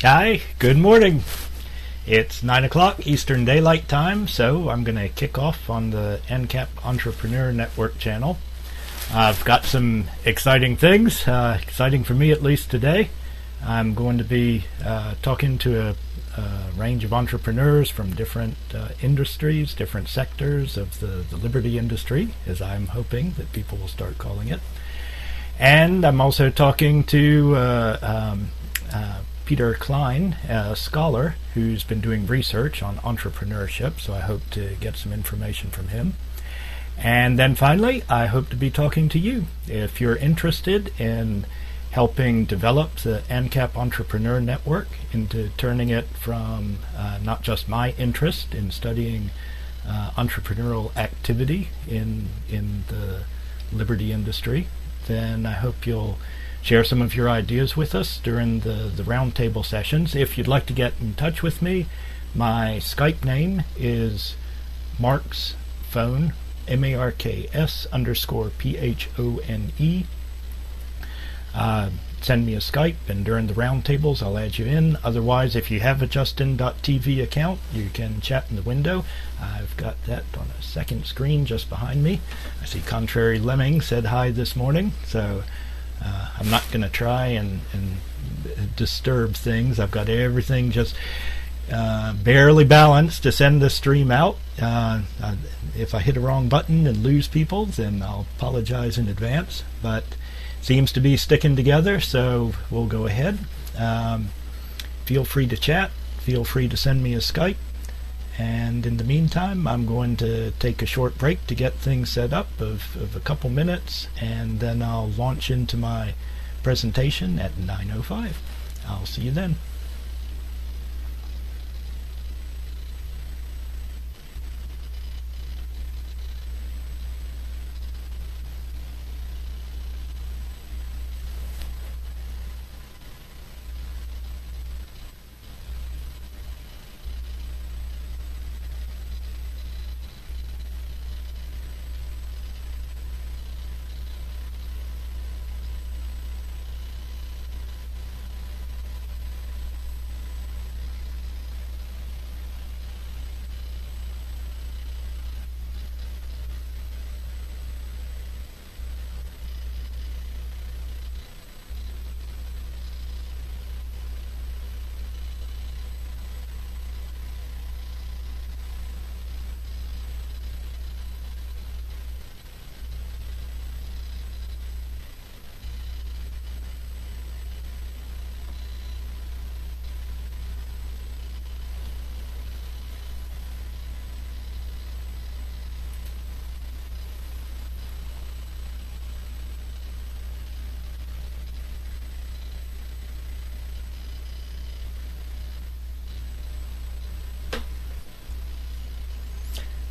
Hi, good morning. It's 9 o'clock Eastern Daylight Time, so I'm going to kick off on the AnCap Entrepreneur Network channel. I've got some exciting things, exciting for me at least today. I'm going to be talking to a range of entrepreneurs from different industries, different sectors of the liberty industry, as I'm hoping that people will start calling it. And I'm also talking to Peter Klein, a scholar who's been doing research on entrepreneurship, so I hope to get some information from him. And then finally, I hope to be talking to you. If you're interested in helping develop the AnCap Entrepreneur Network into turning it from not just my interest in studying entrepreneurial activity in the liberty industry, then I hope you'll share some of your ideas with us during the roundtable sessions. If you'd like to get in touch with me, my Skype name is Marks Phone, MARKS_PHONE. Send me a Skype, and during the roundtables I'll add you in. Otherwise, if you have a Justin.tv account, you can chat in the window. I've got that on a second screen just behind me. I see Contrary Lemming said hi this morning, so I'm not going to try and disturb things. I've got everything just barely balanced to send the stream out. If I hit a wrong button and lose people, then I'll apologize in advance, but seems to be sticking together, so we'll go ahead. Feel free to chat, feel free to send me a Skype, and in the meantime I'm going to take a short break to get things set up of a couple minutes, and then I'll launch into my presentation at 9:05. I'll see you then.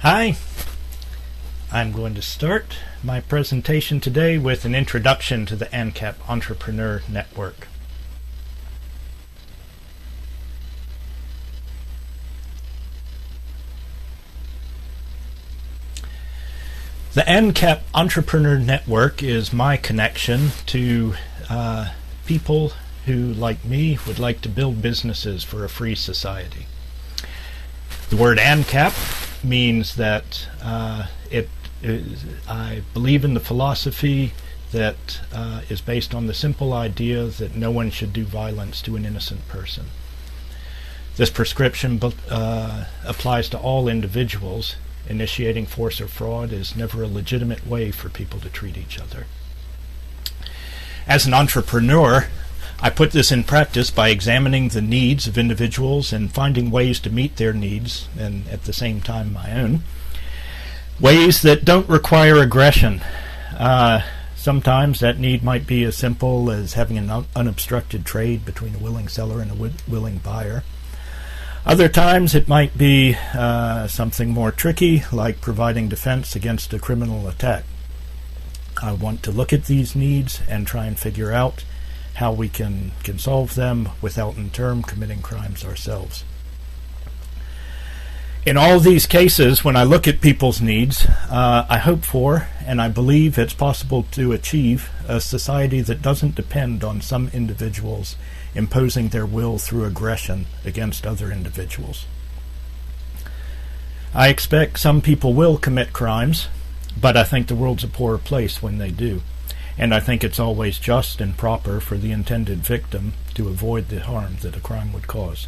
Hi, I'm going to start my presentation today with an introduction to the AnCap Entrepreneur Network. The AnCap Entrepreneur Network is my connection to people who, like me, would like to build businesses for a free society. The word AnCap means that I believe in the philosophy that is based on the simple idea that no one should do violence to an innocent person. This prescription applies to all individuals. Initiating force or fraud is never a legitimate way for people to treat each other. As an entrepreneur, I put this in practice by examining the needs of individuals and finding ways to meet their needs, and at the same time my own. Ways that don't require aggression. Sometimes that need might be as simple as having an unobstructed trade between a willing seller and a willing buyer. Other times it might be something more tricky, like providing defense against a criminal attack. I want to look at these needs and try and figure out how we can solve them without in turn committing crimes ourselves. In all these cases, when I look at people's needs, I hope for, and I believe it's possible to achieve, a society that doesn't depend on some individuals imposing their will through aggression against other individuals. I expect some people will commit crimes, but I think the world's a poorer place when they do. And I think it's always just and proper for the intended victim to avoid the harm that a crime would cause.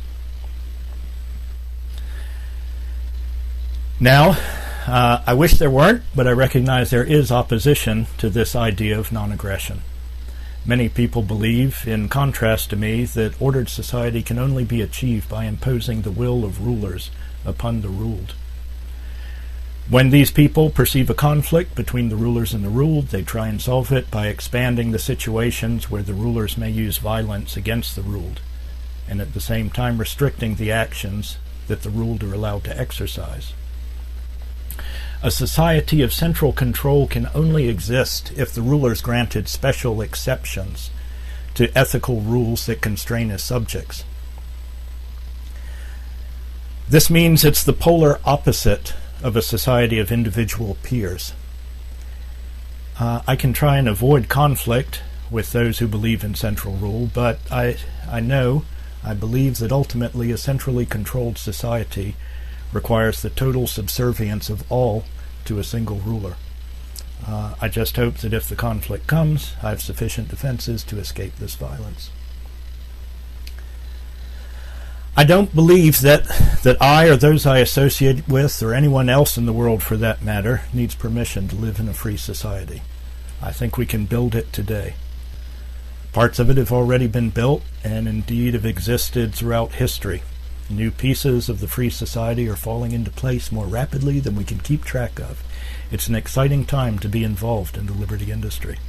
Now, I wish there weren't, but I recognize there is opposition to this idea of non-aggression. Many people believe, in contrast to me, that ordered society can only be achieved by imposing the will of rulers upon the ruled. When these people perceive a conflict between the rulers and the ruled, they try and solve it by expanding the situations where the rulers may use violence against the ruled, and at the same time restricting the actions that the ruled are allowed to exercise. A society of central control can only exist if the rulers granted special exceptions to ethical rules that constrain his subjects. This means it's the polar opposite of a society of individual peers. I can try and avoid conflict with those who believe in central rule, but I believe that ultimately a centrally controlled society requires the total subservience of all to a single ruler. I just hope that if the conflict comes, I have sufficient defenses to escape this violence. I don't believe that I or those I associate with, or anyone else in the world for that matter, needs permission to live in a free society. I think we can build it today. Parts of it have already been built and indeed have existed throughout history. New pieces of the free society are falling into place more rapidly than we can keep track of. It's an exciting time to be involved in the liberty industry.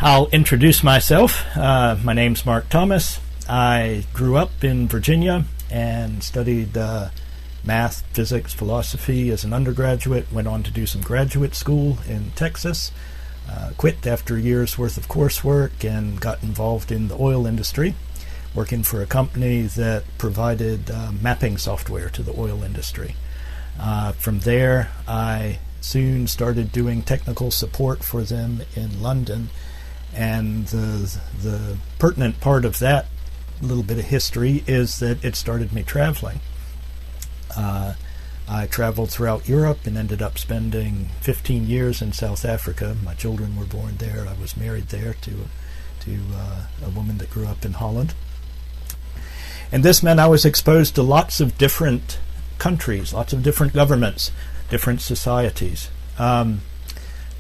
I'll introduce myself. My name's Mark Thomas. I grew up in Virginia and studied math, physics, philosophy as an undergraduate, went on to do some graduate school in Texas, quit after a year's worth of coursework and got involved in the oil industry, working for a company that provided mapping software to the oil industry. From there, I soon started doing technical support for them in London, and the pertinent part of that little bit of history is that it started me traveling. I traveled throughout Europe and ended up spending 15 years in South Africa. My children were born there. I was married there to a woman that grew up in Holland. And this meant I was exposed to lots of different countries, lots of different governments, different societies. Of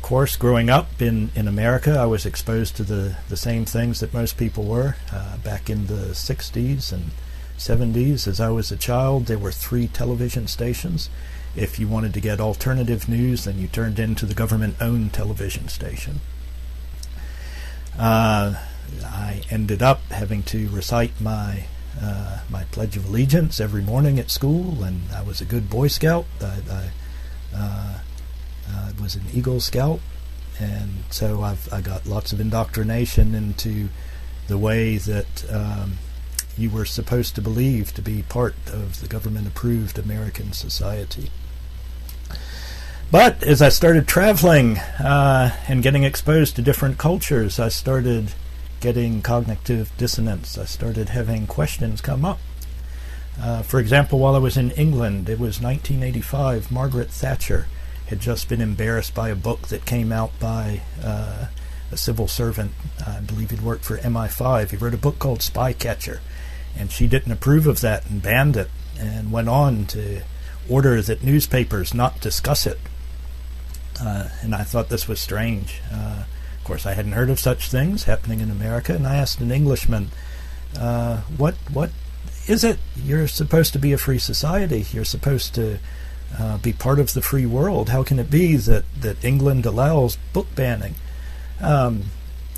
course, growing up in America, I was exposed to the same things that most people were. Back in the 60s and 70s, as I was a child, there were 3 television stations. If you wanted to get alternative news, then you turned into the government-owned television station. I ended up having to recite my Pledge of Allegiance every morning at school, and I was a good Boy Scout. I was an Eagle Scout, and so I got lots of indoctrination into the way that you were supposed to believe to be part of the government-approved American society. But as I started traveling and getting exposed to different cultures, I started getting cognitive dissonance. I started having questions come up. For example, while I was in England, it was 1985, Margaret Thatcher had just been embarrassed by a book that came out by a civil servant. I believe he'd worked for MI5. He wrote a book called Spycatcher, and she didn't approve of that and banned it, and went on to order that newspapers not discuss it. And I thought this was strange. Of course, I hadn't heard of such things happening in America, and I asked an Englishman, what is it? You're supposed to be a free society. You're supposed to be part of the free world. How can it be that England allows book banning? And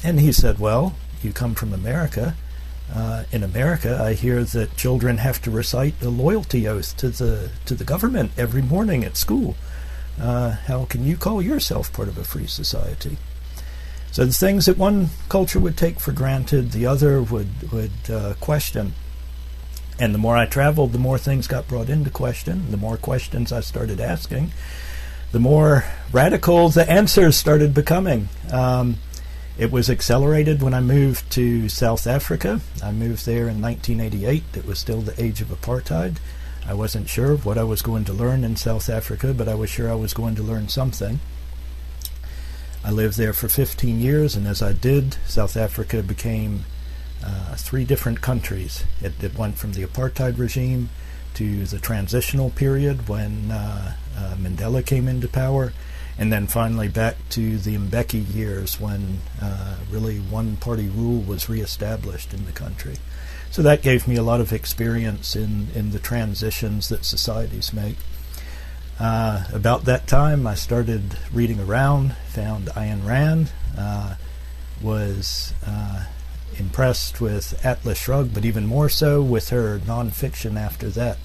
he said, well, you come from America. In America, I hear that children have to recite a loyalty oath to the government every morning at school. How can you call yourself part of a free society? So the things that one culture would take for granted, the other would question. And the more I traveled, the more things got brought into question. The more questions I started asking, the more radical the answers started becoming. It was accelerated when I moved to South Africa. I moved there in 1988. It was still the age of apartheid. I wasn't sure what I was going to learn in South Africa, but I was sure I was going to learn something. I lived there for 15 years, and as I did, South Africa became 3 different countries. It went from the apartheid regime to the transitional period when Mandela came into power, and then finally back to the Mbeki years when really one-party rule was reestablished in the country. So that gave me a lot of experience in the transitions that societies make. About that time, I started reading around, found Ayn Rand, was impressed with Atlas Shrugged, but even more so with her nonfiction after that.